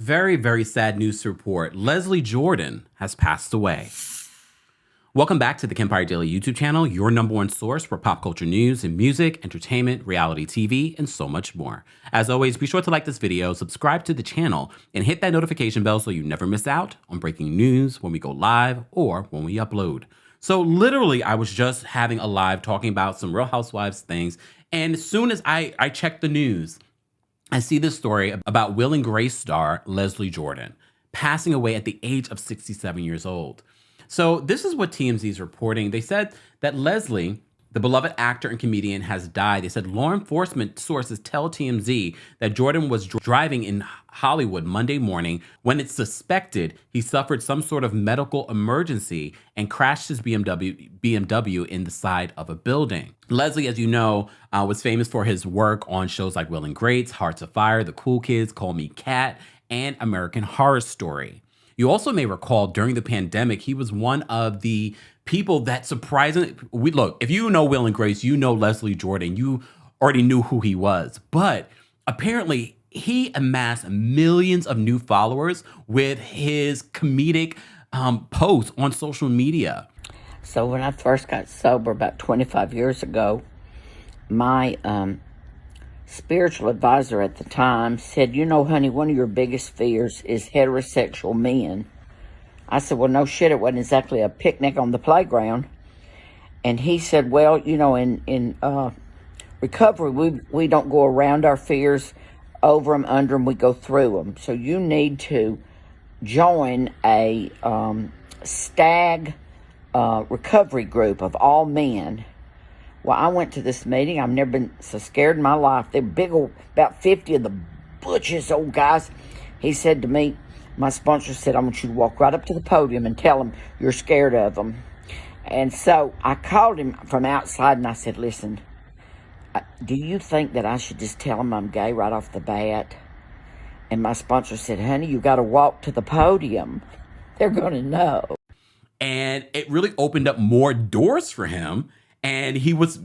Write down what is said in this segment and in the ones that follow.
Very, very sad news to report. Leslie Jordan has passed away. Welcome back to the Kempire Daily YouTube channel, your number one source for pop culture news and music, entertainment, reality TV, and so much more. As always, be sure to like this video, subscribe to the channel, and hit that notification bell so you never miss out on breaking news when we go live or when we upload. So literally, I was just having a live talking about some Real Housewives things, and as soon as I checked the news, I see this story about Will and Grace star Leslie Jordan passing away at the age of 67 years old. So this is what TMZ is reporting. They said that Leslie, the beloved actor and comedian, has died. They said law enforcement sources tell TMZ that Jordan was driving in Hollywood Monday morning when it's suspected he suffered some sort of medical emergency and crashed his BMW in the side of a building. Leslie, as you know, was famous for his work on shows like Will and Grace, Hearts of Fire, The Cool Kids, Call Me Kat, and American Horror Story. You also may recall during the pandemic, he was one of the people that surprisingly, look, if you know Will and Grace, you know Leslie Jordan, you already knew who he was. But apparently he amassed millions of new followers with his comedic posts on social media. So when I first got sober about 25 years ago, my spiritual advisor at the time said, you know, honey, one of your biggest fears is heterosexual men. I said, well, no shit, it wasn't exactly a picnic on the playground. And he said, well, you know, in recovery, we don't go around our fears, over them, under them, we go through them. So you need to join a stag recovery group of all men. Well, I went to this meeting. I've never been so scared in my life. They're big old, about 50 of the butchest old guys. He said to me, my sponsor said, I want you to walk right up to the podium and tell them you're scared of them. And so I called him from outside and I said, listen, do you think that I should just tell them I'm gay right off the bat? And my sponsor said, honey, you got to walk to the podium. They're going to know. And it really opened up more doors for him. And he was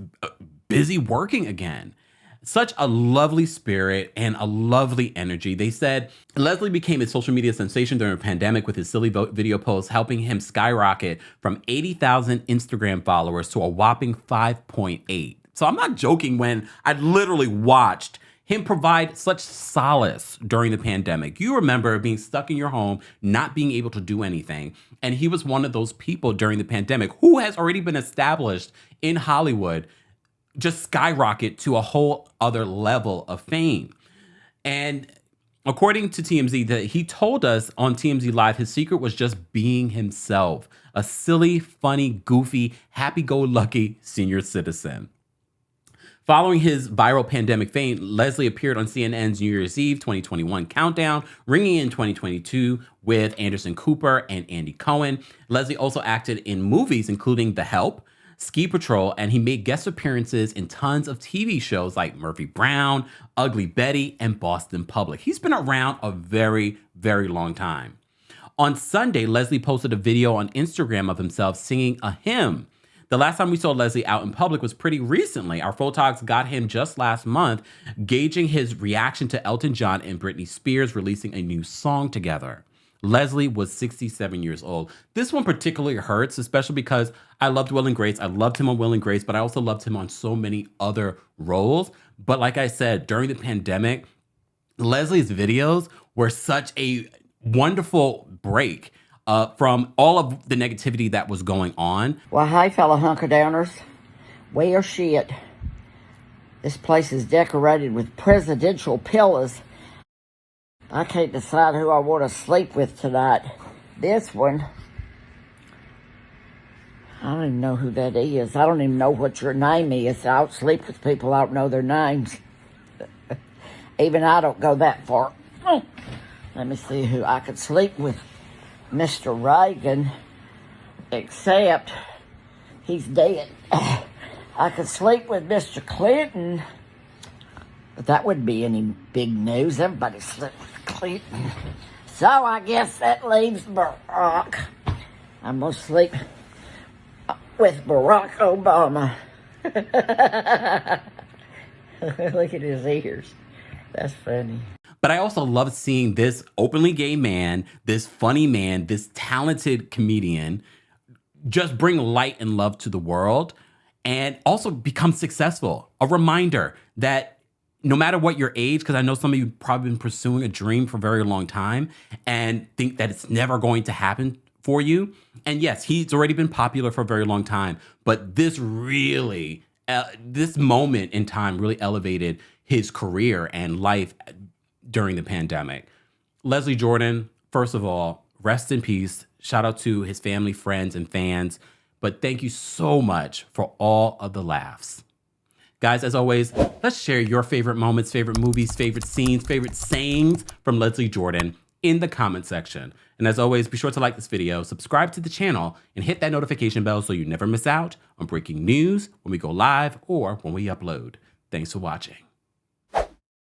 busy working again. Such a lovely spirit and a lovely energy. They said Leslie became a social media sensation during a pandemic with his silly video posts, helping him skyrocket from 80,000 Instagram followers to a whopping 5.8. So I'm not joking when I literally watched him provide such solace during the pandemic. You remember being stuck in your home, not being able to do anything. And he was one of those people during the pandemic who has already been established in Hollywood, just skyrocket to a whole other level of fame. And according to TMZ, that he told us on TMZ Live, his secret was just being himself, a silly, funny, goofy, happy-go-lucky senior citizen. Following his viral pandemic fame, Leslie appeared on CNN's New Year's Eve 2021 countdown, ringing in 2022 with Anderson Cooper and Andy Cohen. Leslie also acted in movies including The Help, Ski Patrol, and he made guest appearances in tons of TV shows like Murphy Brown, Ugly Betty, and Boston Public. He's been around a very, very long time. On Sunday, Leslie posted a video on Instagram of himself singing a hymn. The last time we saw Leslie out in public was pretty recently. Our photogs got him just last month, gauging his reaction to Elton John and Britney Spears releasing a new song together. Leslie was 67 years old. This one particularly hurts, especially because I loved Will and Grace. I loved him on Will and Grace, but I also loved him on so many other roles. But like I said, during the pandemic, Leslie's videos were such a wonderful break from all of the negativity that was going on. Well, hey, fellow hunker-downers. Well, shit. This place is decorated with presidential pillars. I can't decide who I want to sleep with tonight. This one, I don't even know who that is. I don't even know what your name is. I don't sleep with people I don't know their names. Even I don't go that far. Let me see who I could sleep with. Mr. Reagan, except he's dead. I could sleep with Mr. Clinton, but that wouldn't be any big news. Everybody slept with Clinton. So I guess that leaves Barack. I'm going to sleep with Barack Obama. Look at his ears. That's funny. But I also love seeing this openly gay man, this funny man, this talented comedian just bring light and love to the world and also become successful. A reminder that no matter what your age, because I know some of you probably been pursuing a dream for a very long time and think that it's never going to happen for you. And yes, he's already been popular for a very long time, but this really, this moment in time really elevated his career and life during the pandemic. Leslie Jordan, first of all, rest in peace. Shout out to his family, friends, and fans. But thank you so much for all of the laughs. Guys, as always, let's share your favorite moments, favorite movies, favorite scenes, favorite sayings from Leslie Jordan in the comment section. And as always, be sure to like this video, subscribe to the channel, and hit that notification bell so you never miss out on breaking news when we go live or when we upload. Thanks for watching.